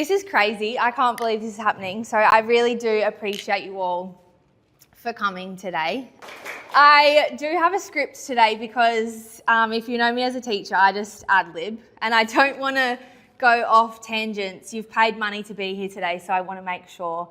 This is crazy. I can't believe this is happening. So I really do appreciate you all for coming today. I do have a script today because if you know me as a teacher, I just ad-lib and I don't want to go off tangents. You've paid money to be here today, so I want to make sure.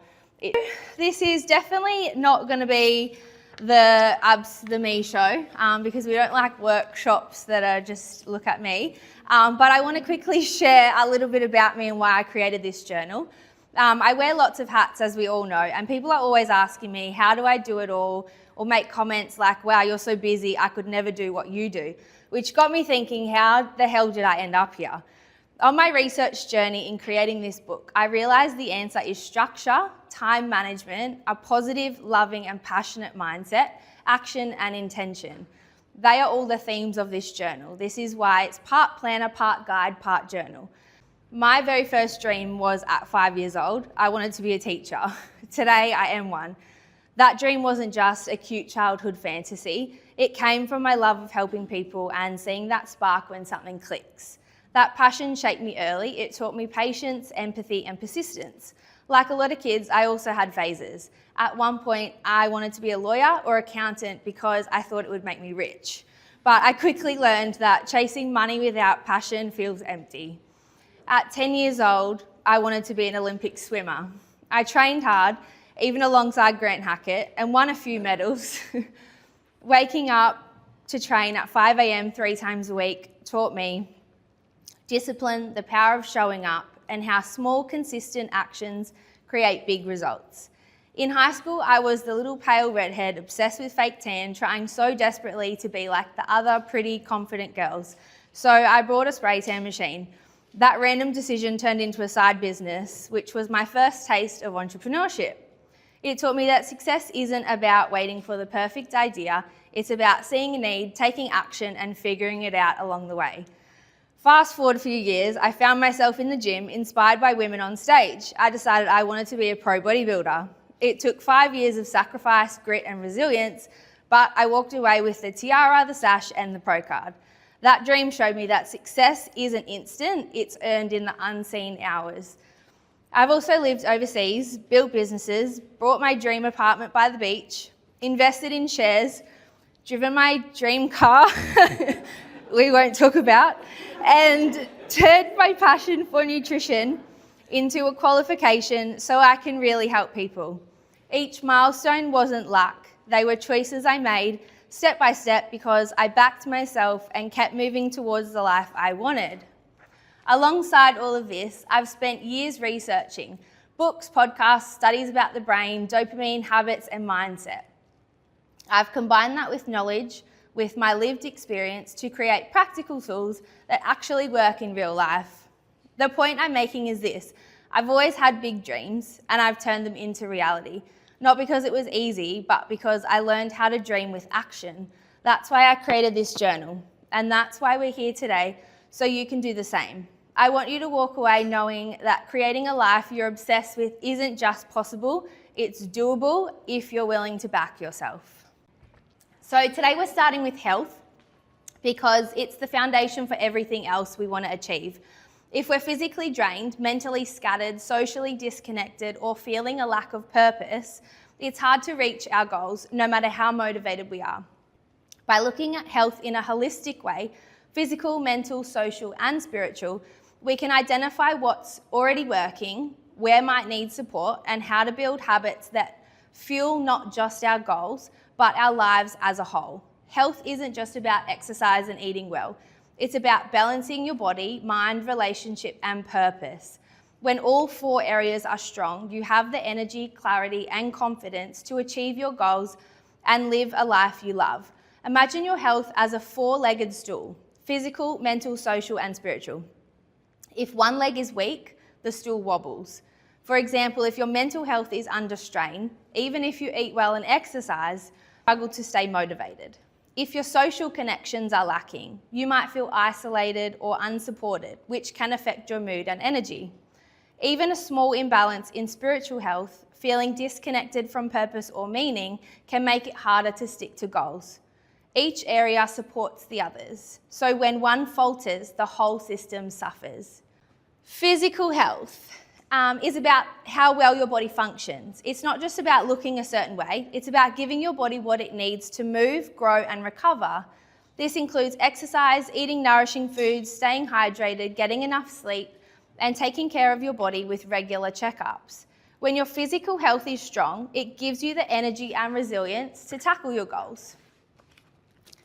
This is definitely not going to be the me show because we don't like workshops that are just look at me. But I want to quickly share a little bit about me and why I created this journal. I wear lots of hats, as we all know, and people are always asking me, how do I do it all? Or make comments like, wow, you're so busy, I could never do what you do, which got me thinking, how the hell did I end up here? On my research journey in creating this book, I realised the answer is structure, time management, a positive, loving and passionate mindset, action and intention. They are all the themes of this journal. This is why it's part planner, part guide, part journal. My very first dream was at 5 years old. I wanted to be a teacher. Today I am one. That dream wasn't just a cute childhood fantasy. It came from my love of helping people and seeing that spark when something clicks. That passion shaped me early. It taught me patience, empathy and persistence. Like a lot of kids, I also had phases. At one point, I wanted to be a lawyer or accountant because I thought it would make me rich. But I quickly learned that chasing money without passion feels empty. At 10 years old, I wanted to be an Olympic swimmer. I trained hard, even alongside Grant Hackett, and won a few medals. Waking up to train at 5 a.m. 3 times a week taught me discipline, the power of showing up, and how small, consistent actions create big results. In high school, I was the little pale redhead, obsessed with fake tan, trying so desperately to be like the other pretty, confident girls. So I bought a spray tan machine. That random decision turned into a side business, which was my first taste of entrepreneurship. It taught me that success isn't about waiting for the perfect idea. It's about seeing a need, taking action, and figuring it out along the way. Fast forward a few years, I found myself in the gym, inspired by women on stage. I decided I wanted to be a pro bodybuilder. It took 5 years of sacrifice, grit, and resilience, but I walked away with the tiara, the sash, and the pro card. That dream showed me that success isn't instant, it's earned in the unseen hours. I've also lived overseas, built businesses, bought my dream apartment by the beach, invested in shares, driven my dream car, we won't talk about, and turned my passion for nutrition into a qualification so I can really help people. Each milestone wasn't luck. They were choices I made step by step because I backed myself and kept moving towards the life I wanted. Alongside all of this, I've spent years researching books, podcasts, studies about the brain, dopamine, habits, and mindset. I've combined that with knowledge, with my lived experience to create practical tools that actually work in real life. The point I'm making is this: I've always had big dreams and I've turned them into reality. Not because it was easy, but because I learned how to dream with action. That's why I created this journal, and that's why we're here today, so you can do the same. I want you to walk away knowing that creating a life you're obsessed with isn't just possible, it's doable if you're willing to back yourself. So today we're starting with health because it's the foundation for everything else we want to achieve. If we're physically drained, mentally scattered, socially disconnected, or feeling a lack of purpose, it's hard to reach our goals no matter how motivated we are. By looking at health in a holistic way, physical, mental, social, and spiritual, we can identify what's already working, where might need support, and how to build habits that fuel not just our goals, but our lives as a whole. Health isn't just about exercise and eating well. It's about balancing your body, mind, relationship, and purpose. When all 4 areas are strong, you have the energy, clarity, and confidence to achieve your goals and live a life you love. Imagine your health as a 4-legged stool: physical, mental, social, and spiritual. If one leg is weak, the stool wobbles. For example, if your mental health is under strain, even if you eat well and exercise, struggle to stay motivated. If your social connections are lacking, you might feel isolated or unsupported, which can affect your mood and energy. Even a small imbalance in spiritual health, feeling disconnected from purpose or meaning, can make it harder to stick to goals. Each area supports the others, so when one falters, the whole system suffers. Physical health. is about how well your body functions. It's not just about looking a certain way, it's about giving your body what it needs to move, grow, and recover. This includes exercise, eating nourishing foods, staying hydrated, getting enough sleep, and taking care of your body with regular checkups. When your physical health is strong, it gives you the energy and resilience to tackle your goals.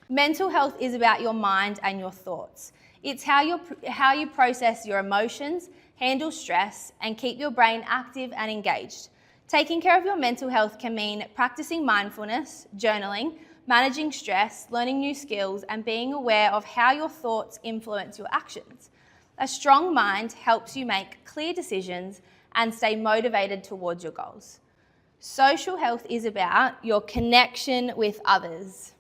Mental health is about your mind and your thoughts. It's how you process your emotions, handle stress, and keep your brain active and engaged. Taking care of your mental health can mean practicing mindfulness, journaling, managing stress, learning new skills, and being aware of how your thoughts influence your actions. A strong mind helps you make clear decisions and stay motivated towards your goals. Social health is about your connection with others.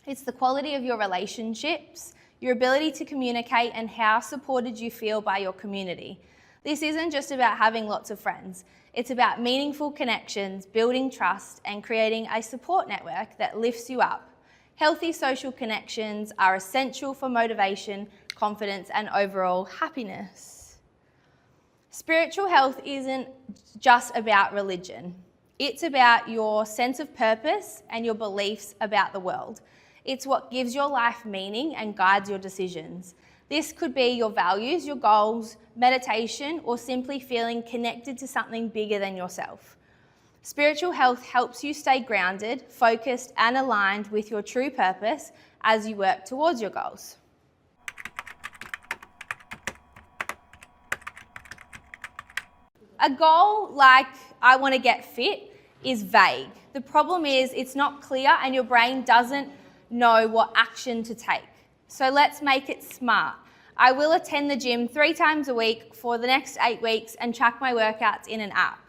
It's the quality of your relationships, your ability to communicate, and how supported you feel by your community. This isn't just about having lots of friends. It's about meaningful connections, building trust, and creating a support network that lifts you up. Healthy social connections are essential for motivation, confidence, and overall happiness. Spiritual health isn't just about religion. It's about your sense of purpose and your beliefs about the world. It's what gives your life meaning and guides your decisions. This could be your values, your goals, meditation, or simply feeling connected to something bigger than yourself. Spiritual health helps you stay grounded, focused, and aligned with your true purpose as you work towards your goals. A goal like, I want to get fit, is vague. The problem is it's not clear and your brain doesn't know what action to take. So let's make it smart. I will attend the gym 3 times a week for the next 8 weeks and track my workouts in an app.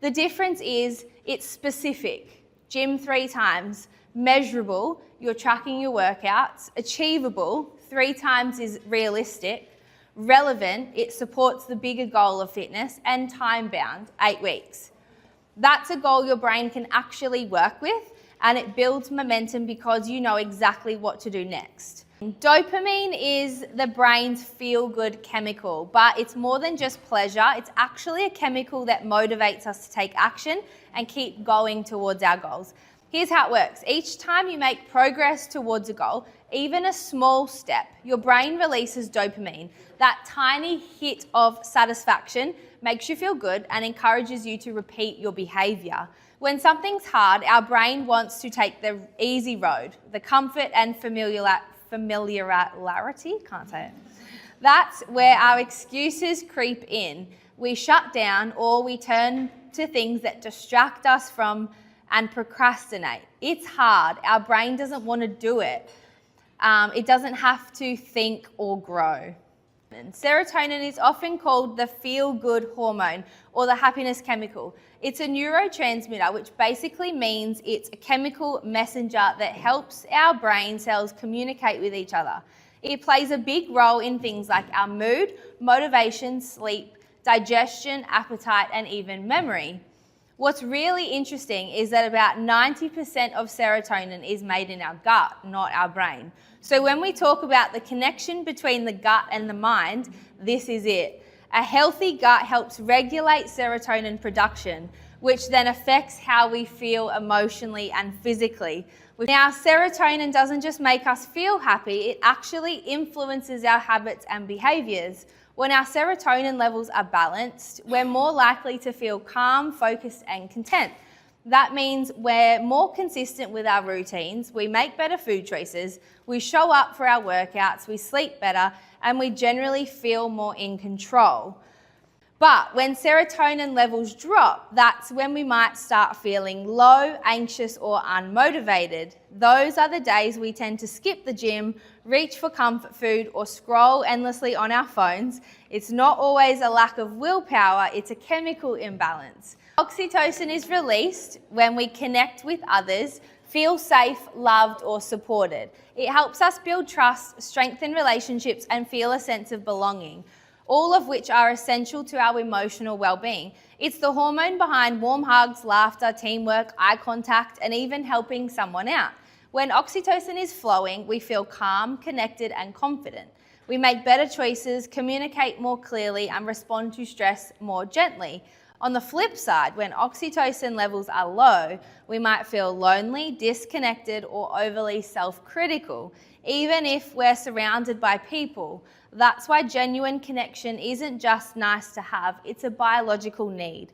The difference is it's specific. Gym 3 times, measurable, you're tracking your workouts, achievable, 3 times is realistic, relevant, it supports the bigger goal of fitness, and time-bound, 8 weeks. That's a goal your brain can actually work with, and it builds momentum because you know exactly what to do next. Dopamine is the brain's feel-good chemical, but it's more than just pleasure. It's actually a chemical that motivates us to take action and keep going towards our goals. Here's how it works. Each time you make progress towards a goal, even a small step, your brain releases dopamine. That tiny hit of satisfaction makes you feel good and encourages you to repeat your behavior. When something's hard, our brain wants to take the easy road, the comfort and familiarity, can't say it. That's where our excuses creep in. We shut down or we turn to things that distract us from and procrastinate. It's hard. Our brain doesn't want to do it. It doesn't have to think or grow. Serotonin is often called the feel-good hormone or the happiness chemical. It's a neurotransmitter, which basically means it's a chemical messenger that helps our brain cells communicate with each other. It plays a big role in things like our mood, motivation, sleep, digestion, appetite, and even memory. What's really interesting is that about 90% of serotonin is made in our gut, not our brain. So when we talk about the connection between the gut and the mind, this is it. A healthy gut helps regulate serotonin production, which then affects how we feel emotionally and physically. Now, serotonin doesn't just make us feel happy, it actually influences our habits and behaviors. When our serotonin levels are balanced, we're more likely to feel calm, focused, and content. That means we're more consistent with our routines, we make better food choices, we show up for our workouts, we sleep better, and we generally feel more in control. But when serotonin levels drop, that's when we might start feeling low, anxious, or unmotivated. Those are the days we tend to skip the gym, reach for comfort food, or scroll endlessly on our phones. It's not always a lack of willpower, it's a chemical imbalance. Oxytocin is released when we connect with others, feel safe, loved, or supported. It helps us build trust, strengthen relationships, and feel a sense of belonging, all of which are essential to our emotional well-being. It's the hormone behind warm hugs, laughter, teamwork, eye contact, and even helping someone out. When oxytocin is flowing, we feel calm, connected, and confident. We make better choices, communicate more clearly, and respond to stress more gently. On the flip side, when oxytocin levels are low, we might feel lonely, disconnected, or overly self-critical, even if we're surrounded by people. That's why genuine connection isn't just nice to have, it's a biological need.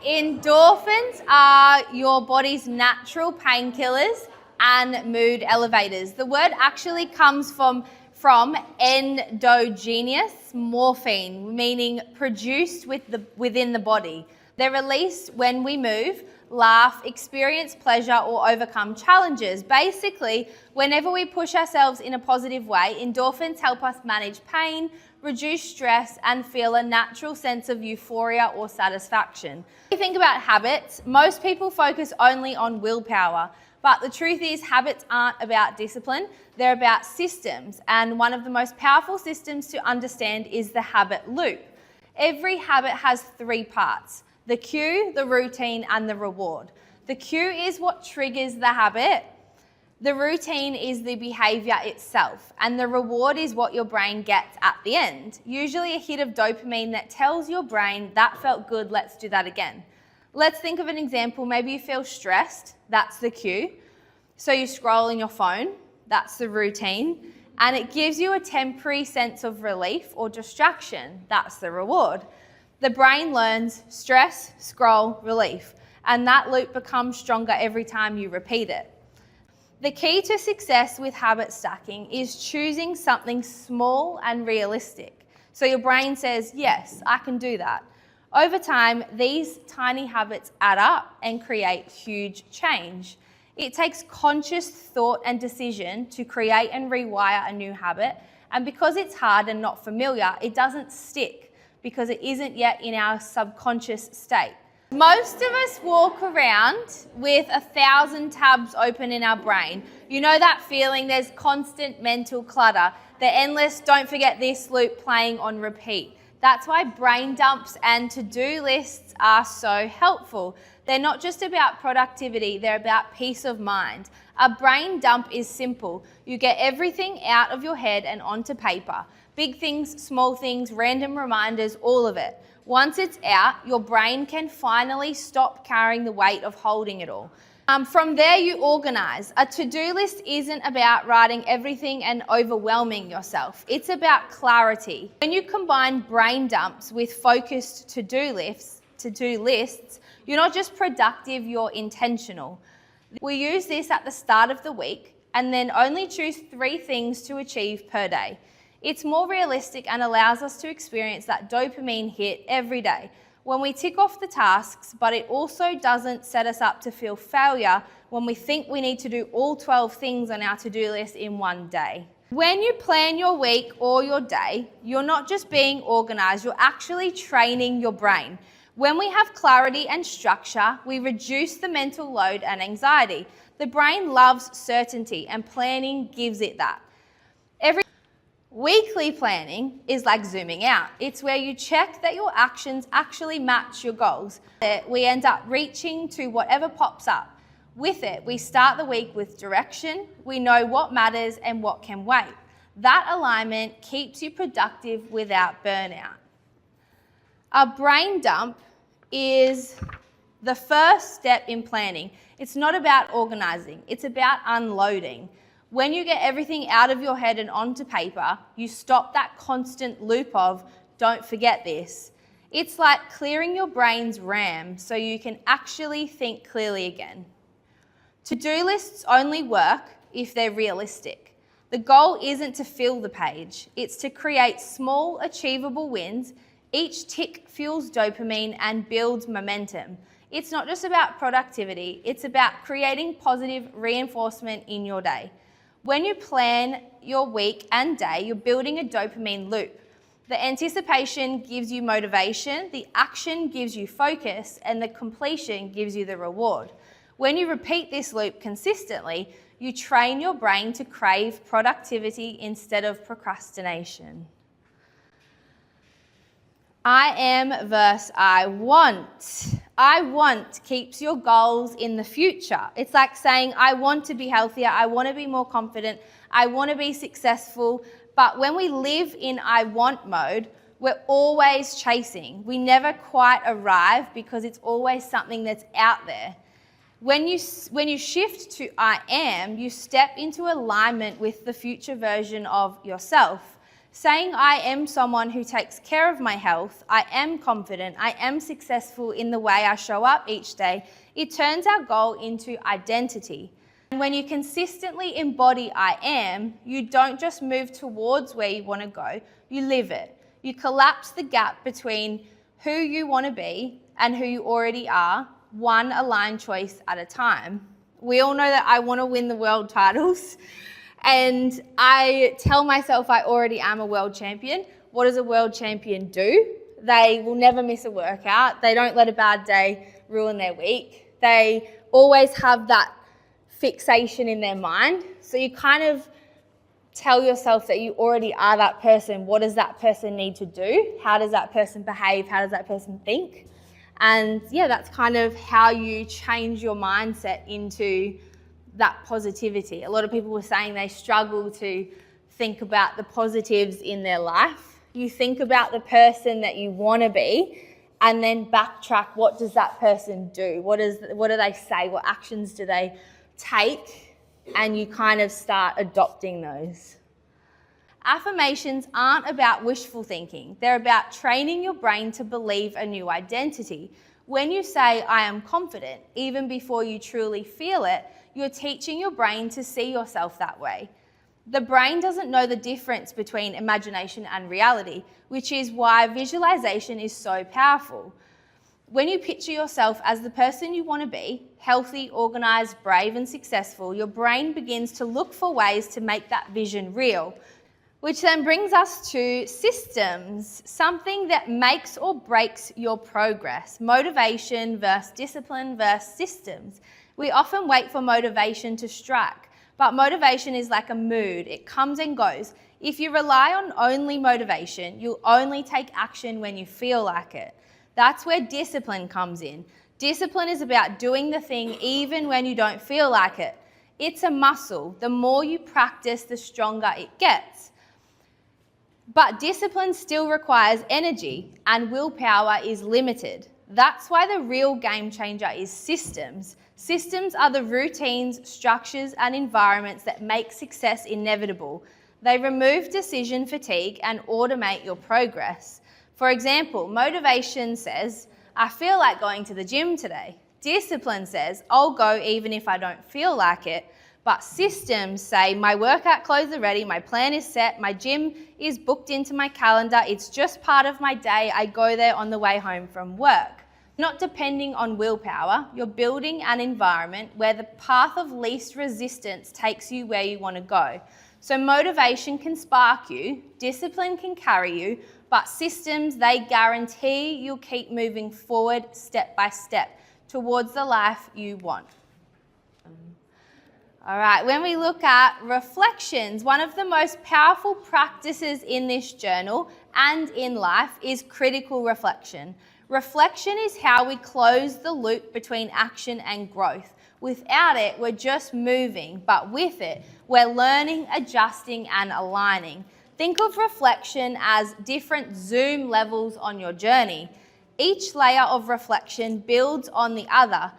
Endorphins are your body's natural painkillers and mood elevators. The word actually comes from endogenous morphine, meaning produced within the body. They're released when we move, laugh, experience pleasure, or overcome challenges. Basically, whenever we push ourselves in a positive way, endorphins help us manage pain, reduce stress, and feel a natural sense of euphoria or satisfaction. When you think about habits, most people focus only on willpower. But the truth is, habits aren't about discipline, they're about systems. And one of the most powerful systems to understand is the habit loop. Every habit has 3 parts: the cue, the routine, and the reward. The cue is what triggers the habit. The routine is the behavior itself. And the reward is what your brain gets at the end. Usually a hit of dopamine that tells your brain, that felt good, let's do that again. Let's think of an example. Maybe you feel stressed, that's the cue. So you scroll in your phone, that's the routine. And it gives you a temporary sense of relief or distraction, that's the reward. The brain learns stress, scroll, relief. And that loop becomes stronger every time you repeat it. The key to success with habit stacking is choosing something small and realistic. So your brain says, yes, I can do that. Over time, these tiny habits add up and create huge change. It takes conscious thought and decision to create and rewire a new habit. And because it's hard and not familiar, it doesn't stick because it isn't yet in our subconscious state. Most of us walk around with 1,000 tabs open in our brain. You know that feeling? There's constant mental clutter. The endless don't forget this loop playing on repeat. That's why brain dumps and to-do lists are so helpful. They're not just about productivity, they're about peace of mind. A brain dump is simple. You get everything out of your head and onto paper. Big things, small things, random reminders, all of it. Once it's out, your brain can finally stop carrying the weight of holding it all. From there, you organize. A to-do list isn't about writing everything and overwhelming yourself. It's about clarity. When you combine brain dumps with focused to-do lists, you're not just productive, you're intentional. We use this at the start of the week and then only choose 3 things to achieve per day. It's more realistic and allows us to experience that dopamine hit every day when we tick off the tasks, but it also doesn't set us up to feel failure when we think we need to do all 12 things on our to-do list in one day. When you plan your week or your day, you're not just being organized, you're actually training your brain. When we have clarity and structure, we reduce the mental load and anxiety. The brain loves certainty, and planning gives it that. Weekly planning is like zooming out. It's where you check that your actions actually match your goals. We end up reaching to whatever pops up. With it, we start the week with direction. We know what matters and what can wait. That alignment keeps you productive without burnout. A brain dump is the first step in planning. It's not about organizing, it's about unloading. When you get everything out of your head and onto paper, you stop that constant loop of, don't forget this. It's like clearing your brain's RAM so you can actually think clearly again. To-do lists only work if they're realistic. The goal isn't to fill the page, it's to create small, achievable wins. Each tick fuels dopamine and builds momentum. It's not just about productivity, it's about creating positive reinforcement in your day. When you plan your week and day, you're building a dopamine loop. The anticipation gives you motivation, the action gives you focus, and the completion gives you the reward. When you repeat this loop consistently, you train your brain to crave productivity instead of procrastination. I am versus I want. I want keeps your goals in the future. It's like saying, I want to be healthier, I want to be more confident, I want to be successful, But when we live in I want mode, we're always chasing. We never quite arrive because it's always something that's out there. When you shift to I am, you step into alignment with the future version of yourself. Saying I am someone who takes care of my health, I am confident, I am successful in the way I show up each day, it turns our goal into identity. And when you consistently embody I am, you don't just move towards where you want to go, you live it. You collapse the gap between who you want to be and who you already are, one aligned choice at a time. We all know that I want to win the world titles, and I tell myself I already am a world champion. What does a world champion do? They will never miss a workout. They don't let a bad day ruin their week. They always have that fixation in their mind. So you kind of tell yourself that you already are that person. What does that person need to do? How does that person behave? How does that person think? And yeah, that's kind of how you change your mindset into that positivity. A lot of people were saying they struggle to think about the positives in their life. You think about the person that you want to be and then backtrack, what does that person do? What do they say? What actions do they take? And you kind of start adopting those. Affirmations aren't about wishful thinking. They're about training your brain to believe a new identity. When you say, I am confident, even before you truly feel it, you're teaching your brain to see yourself that way. The brain doesn't know the difference between imagination and reality, which is why visualization is so powerful. When you picture yourself as the person you want to be, healthy, organized, brave, and successful, your brain begins to look for ways to make that vision real. Which then brings us to systems, something that makes or breaks your progress. Motivation versus discipline versus systems. We often wait for motivation to strike, but motivation is like a mood. It comes and goes. If you rely on only motivation, you'll only take action when you feel like it. That's where discipline comes in. Discipline is about doing the thing even when you don't feel like it. It's a muscle. The more you practice, the stronger it gets. But discipline still requires energy, and willpower is limited. That's why the real game changer is systems. Systems are the routines, structures, and environments that make success inevitable. They remove decision fatigue and automate your progress. For example, motivation says, I feel like going to the gym today. Discipline says, I'll go even if I don't feel like it. But systems say, my workout clothes are ready, my plan is set, my gym is booked into my calendar, it's just part of my day, I go there on the way home from work. Not depending on willpower, you're building an environment where the path of least resistance takes you where you want to go. So motivation can spark you, discipline can carry you, but systems, they guarantee you'll keep moving forward step by step towards the life you want. All right, when we look at reflections, one of the most powerful practices in this journal and in life is critical reflection. Reflection is how we close the loop between action and growth. Without it, we're just moving, but with it, we're learning, adjusting, and aligning. Think of reflection as different zoom levels on your journey. Each layer of reflection builds on the other.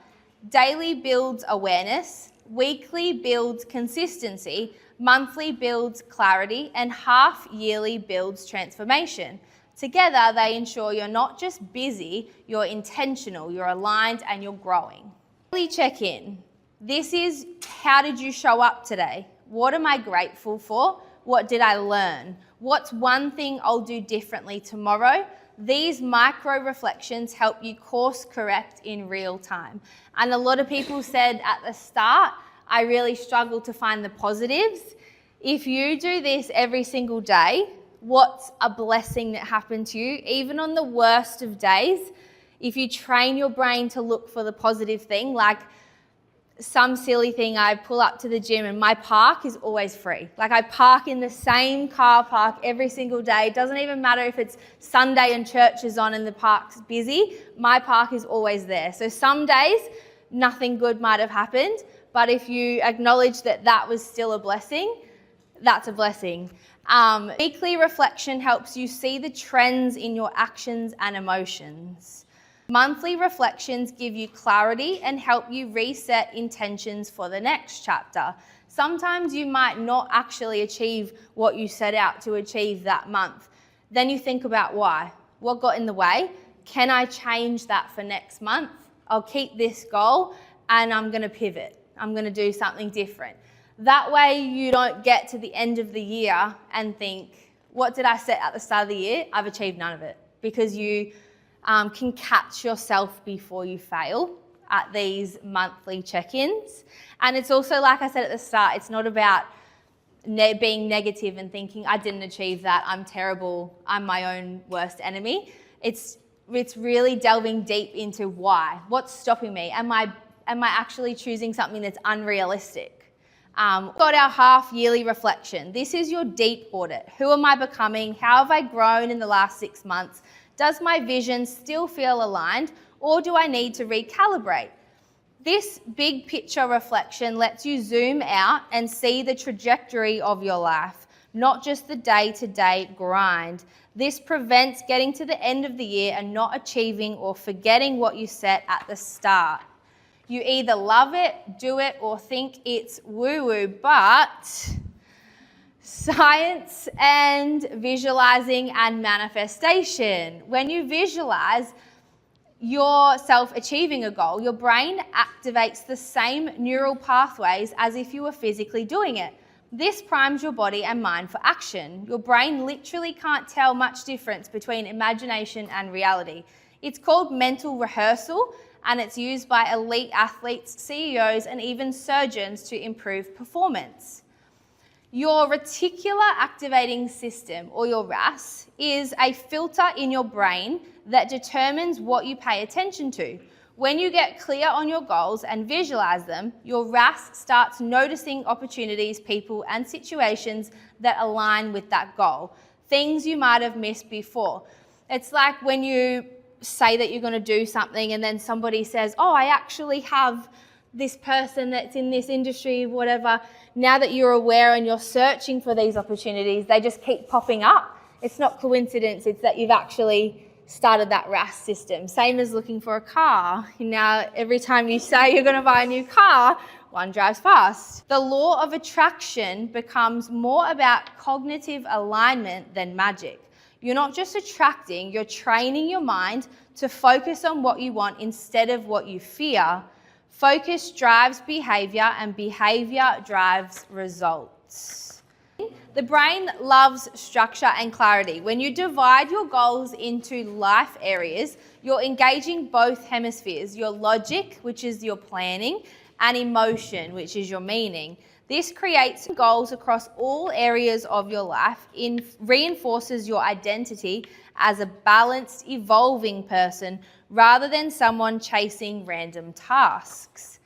Daily builds awareness, weekly builds consistency, monthly builds clarity, and half-yearly builds transformation. Together, they ensure you're not just busy, you're intentional, you're aligned, and you're growing. Daily check-in. This is, how did you show up today? What am I grateful for? What did I learn? What's one thing I'll do differently tomorrow? These micro reflections help you course correct in real time. And a lot of people said at the start, I really struggle to find the positives. If you do this every single day, what's a blessing that happened to you? Even on the worst of days, if you train your brain to look for the positive thing, like some silly thing, I pull up to the gym and my park is always free. Like I park in the same car park every single day. It doesn't even matter if it's Sunday and church is on and the park's busy. My park is always there. So some days nothing good might have happened, but if you acknowledge that that was still a blessing, that's a blessing. Weekly reflection helps you see the trends in your actions and emotions. Monthly reflections give you clarity and help you reset intentions for the next chapter. Sometimes you might not actually achieve what you set out to achieve that month. Then you think about why. What got in the way? Can I change that for next month? I'll keep this goal and I'm going to pivot. I'm going to do something different. That way you don't get to the end of the year and think, what did I set at the start of the year? I've achieved none of it. Because you can catch yourself before you fail at these monthly check-ins. And it's also, like I said at the start, it's not about being negative and thinking, I didn't achieve that, I'm terrible, I'm my own worst enemy. It's really delving deep into why. What's stopping me? Am I actually choosing something that's unrealistic? Got our half-yearly reflection. This is your deep audit. Who am I becoming? How have I grown in the last 6 months? Does my vision still feel aligned, or do I need to recalibrate? This big picture reflection lets you zoom out and see the trajectory of your life, not just the day-to-day grind. This prevents getting to the end of the year and not achieving or forgetting what you set at the start. You either love it, do it, or think it's woo-woo, but science and visualizing and manifestation. When you visualize yourself achieving a goal, your brain activates the same neural pathways as if you were physically doing it. This primes your body and mind for action. Your brain literally can't tell much difference between imagination and reality. It's called mental rehearsal, and it's used by elite athletes, CEOs, and even surgeons to improve performance. Your reticular activating system, or your RAS, is a filter in your brain that determines what you pay attention to. When you get clear on your goals and visualize them, your RAS starts noticing opportunities, people, and situations that align with that goal, things you might have missed before. It's like when you say that you're going to do something and then somebody says, oh, I actually have this person that's in this industry, whatever. Now that you're aware and you're searching for these opportunities, they just keep popping up. It's not coincidence, it's that you've actually started that RAS system. Same as looking for a car. Now, every time you say you're going to buy a new car, one drives fast. The law of attraction becomes more about cognitive alignment than magic. You're not just attracting, you're training your mind to focus on what you want instead of what you fear. Focus drives behavior and behavior drives results. The brain loves structure and clarity. When you divide your goals into life areas, you're engaging both hemispheres, your logic, which is your planning, and emotion, which is your meaning. This creates goals across all areas of your life, reinforces your identity as a balanced, evolving person rather than someone chasing random tasks.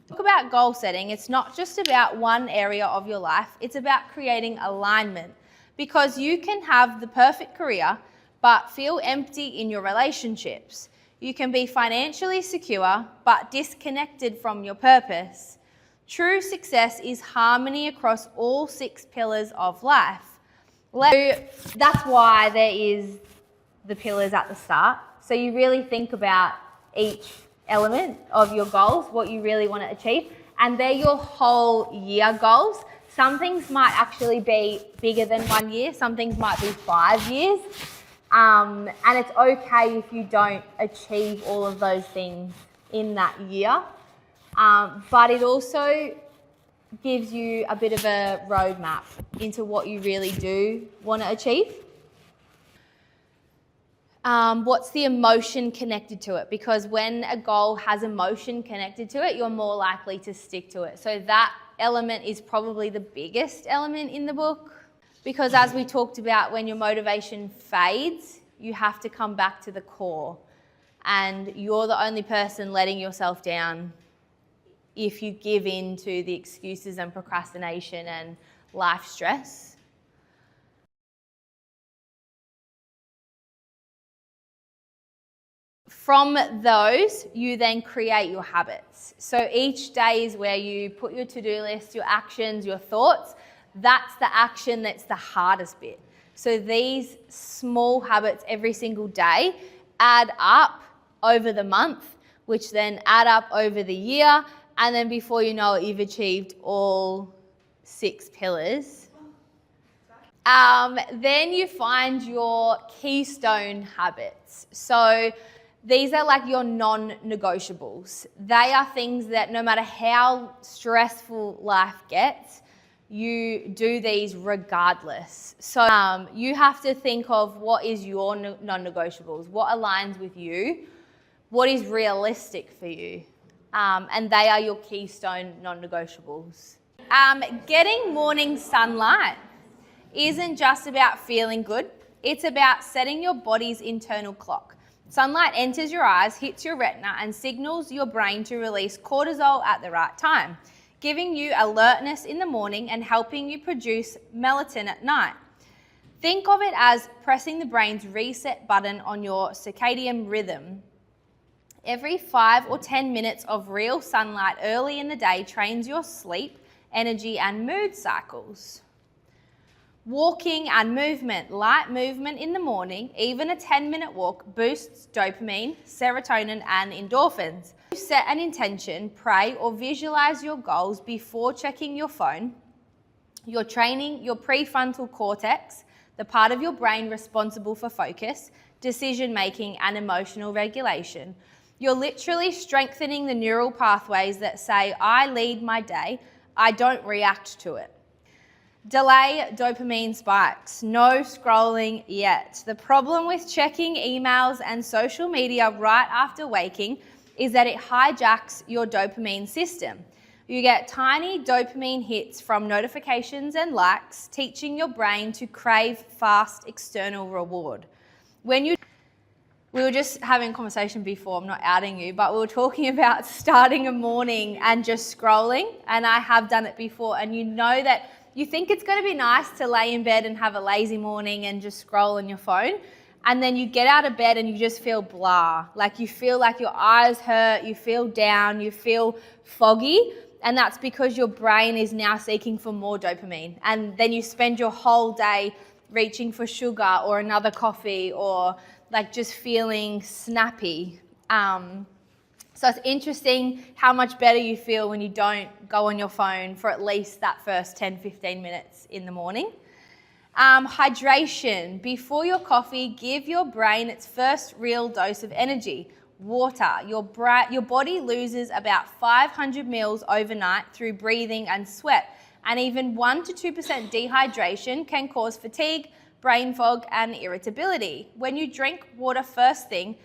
Talk about goal setting. It's not just about one area of your life, it's about creating alignment, because you can have the perfect career but feel empty in your relationships. You can be financially secure but disconnected from your purpose. True success is harmony across all 6 pillars of life. That's why there is the pillars at the start. So you really think about each element of your goals, what you really want to achieve, and they're your whole year goals. Some things might actually be bigger than 1 year, some things might be 5 years, and it's okay if you don't achieve all of those things in that year, but it also gives you a bit of a roadmap into what you really do want to achieve. What's the emotion connected to it? Because when a goal has emotion connected to it, you're more likely to stick to it. So that element is probably the biggest element in the book, because as we talked about, when your motivation fades, you have to come back to the core, and you're the only person letting yourself down if you give in to the excuses and procrastination and life stress. From those, you then create your habits. So each day is where you put your to-do list, your actions, your thoughts. That's the action that's the hardest bit. So these small habits every single day add up over the month, which then add up over the year, and then before you know it, you've achieved all 6 pillars. Then you find your keystone habits. So these are like your non-negotiables. They are things that no matter how stressful life gets, you do these regardless. So you have to think of what is your non-negotiables, what aligns with you, what is realistic for you, and they are your keystone non-negotiables. Getting morning sunlight isn't just about feeling good, it's about setting your body's internal clock. Sunlight enters your eyes, hits your retina, and signals your brain to release cortisol at the right time, giving you alertness in the morning and helping you produce melatonin at night. Think of it as pressing the brain's reset button on your circadian rhythm. Every 5 or 10 minutes of real sunlight early in the day trains your sleep, energy, and mood cycles. Walking and movement. Light movement in the morning, even a 10-minute walk, boosts dopamine, serotonin, and endorphins. Set an intention, pray, or visualize your goals before checking your phone. You're training your prefrontal cortex, the part of your brain responsible for focus, decision-making, and emotional regulation. You're literally strengthening the neural pathways that say, I lead my day, I don't react to it. Delay dopamine spikes. No scrolling yet. The problem with checking emails and social media right after waking is that it hijacks your dopamine system. You get tiny dopamine hits from notifications and likes, teaching your brain to crave fast external reward. We were just having a conversation before, I'm not outing you, but we were talking about starting a morning and just scrolling, and I have done it before, and you know that you think it's going to be nice to lay in bed and have a lazy morning and just scroll on your phone, and then you get out of bed and you just feel blah. Like you feel like your eyes hurt, you feel down, you feel foggy, and that's because your brain is now seeking for more dopamine. And then you spend your whole day reaching for sugar or another coffee or like just feeling snappy. So it's interesting how much better you feel when you don't go on your phone for at least that first 10-15 minutes in the morning. Hydration. Before your coffee, give your brain its first real dose of energy. Water. Your body loses about 500 mL overnight through breathing and sweat, and even 1 to 2% dehydration can cause fatigue, brain fog, and irritability. When you drink water first thing,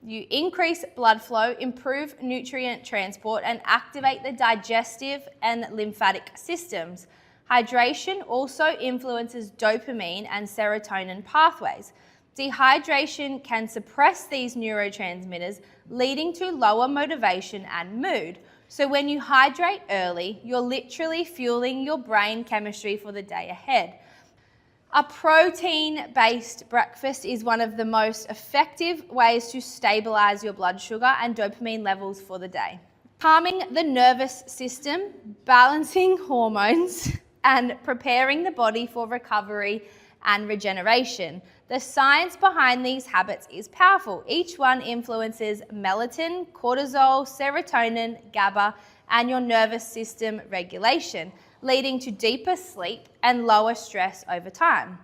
you increase blood flow, improve nutrient transport, and activate the digestive and lymphatic systems. Hydration also influences dopamine and serotonin pathways. Dehydration can suppress these neurotransmitters, leading to lower motivation and mood. So when you hydrate early, you're literally fueling your brain chemistry for the day ahead. A protein-based breakfast is one of the most effective ways to stabilize your blood sugar and dopamine levels for the day. Calming the nervous system, balancing hormones, and preparing the body for recovery and regeneration. The science behind these habits is powerful. Each one influences melatonin, cortisol, serotonin, GABA, and your nervous system regulation, leading to deeper sleep and lower stress over time.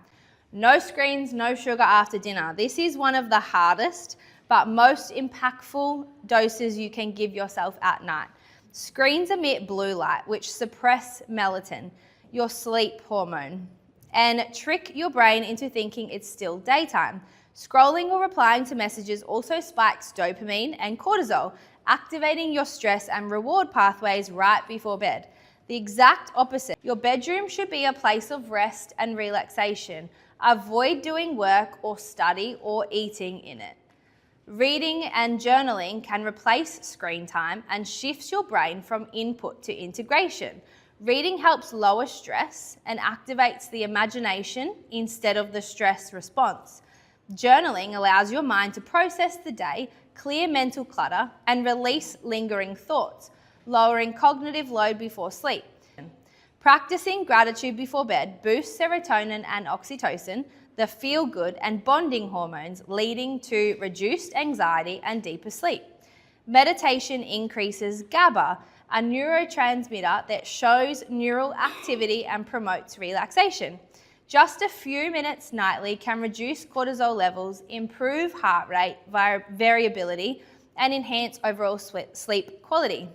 No screens, no sugar after dinner. This is one of the hardest but most impactful doses you can give yourself at night. Screens emit blue light, which suppress melatonin, your sleep hormone, and trick your brain into thinking it's still daytime. Scrolling or replying to messages also spikes dopamine and cortisol, activating your stress and reward pathways right before bed. The exact opposite. Your bedroom should be a place of rest and relaxation. Avoid doing work or study or eating in it. Reading and journaling can replace screen time and shifts your brain from input to integration. Reading helps lower stress and activates the imagination instead of the stress response. Journaling allows your mind to process the day, clear mental clutter, and release lingering thoughts, lowering cognitive load before sleep. Practicing gratitude before bed boosts serotonin and oxytocin, the feel-good and bonding hormones, leading to reduced anxiety and deeper sleep. Meditation increases GABA, a neurotransmitter that shows neural activity and promotes relaxation. Just a few minutes nightly can reduce cortisol levels, improve heart rate variability, and enhance overall sleep quality.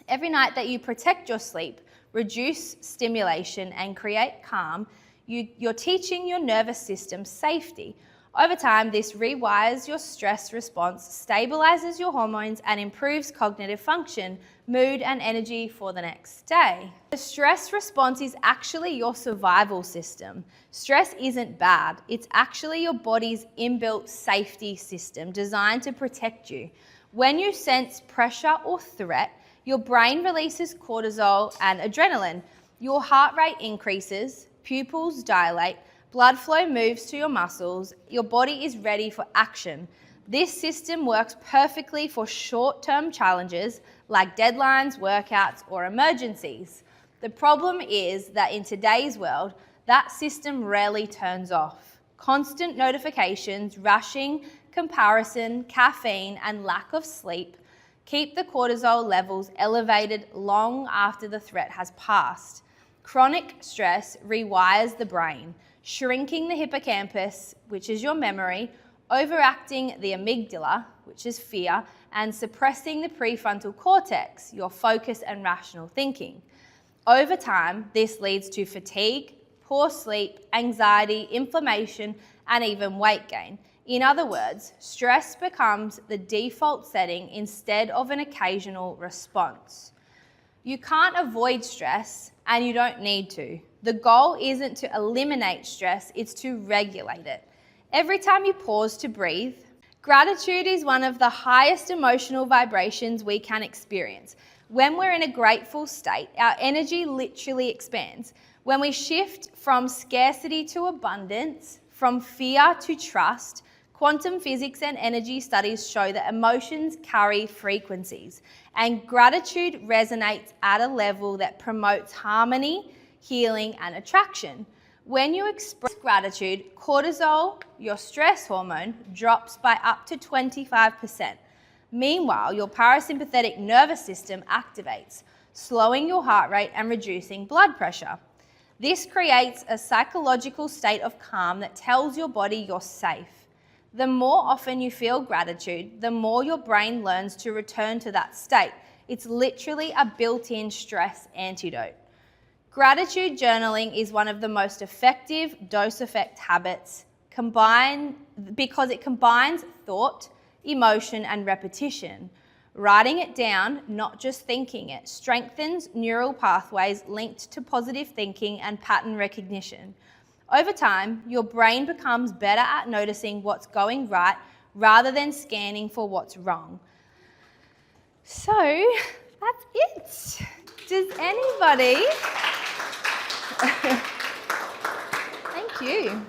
Every night that you protect your sleep, reduce stimulation, and create calm, you're teaching your nervous system safety. Over time, this rewires your stress response, stabilizes your hormones, and improves cognitive function, mood, and energy for the next day. The stress response is actually your survival system. Stress isn't bad. It's actually your body's inbuilt safety system designed to protect you. When you sense pressure or threat, your brain releases cortisol and adrenaline. Your heart rate increases, pupils dilate, blood flow moves to your muscles, your body is ready for action. This system works perfectly for short-term challenges like deadlines, workouts, or emergencies. The problem is that in today's world, that system rarely turns off. Constant notifications, rushing, comparison, caffeine, and lack of sleep keep the cortisol levels elevated long after the threat has passed. Chronic stress rewires the brain, shrinking the hippocampus, which is your memory, overacting the amygdala, which is fear, and suppressing the prefrontal cortex, your focus and rational thinking. Over time, this leads to fatigue, poor sleep, anxiety, inflammation, and even weight gain. In other words, stress becomes the default setting instead of an occasional response. You can't avoid stress, and you don't need to. The goal isn't to eliminate stress, it's to regulate it. Every time you pause to breathe, gratitude is one of the highest emotional vibrations we can experience. When we're in a grateful state, our energy literally expands. When we shift from scarcity to abundance, from fear to trust, quantum physics and energy studies show that emotions carry frequencies, and gratitude resonates at a level that promotes harmony, healing, and attraction. When you express gratitude, cortisol, your stress hormone, drops by up to 25%. Meanwhile, your parasympathetic nervous system activates, slowing your heart rate and reducing blood pressure. This creates a psychological state of calm that tells your body you're safe. The more often you feel gratitude, the more your brain learns to return to that state. It's literally a built-in stress antidote. Gratitude journaling is one of the most effective dose-effect habits because it combines thought, emotion, and repetition. Writing it down, not just thinking it, strengthens neural pathways linked to positive thinking and pattern recognition. Over time, your brain becomes better at noticing what's going right rather than scanning for what's wrong. So, that's it. Does anybody... Thank you.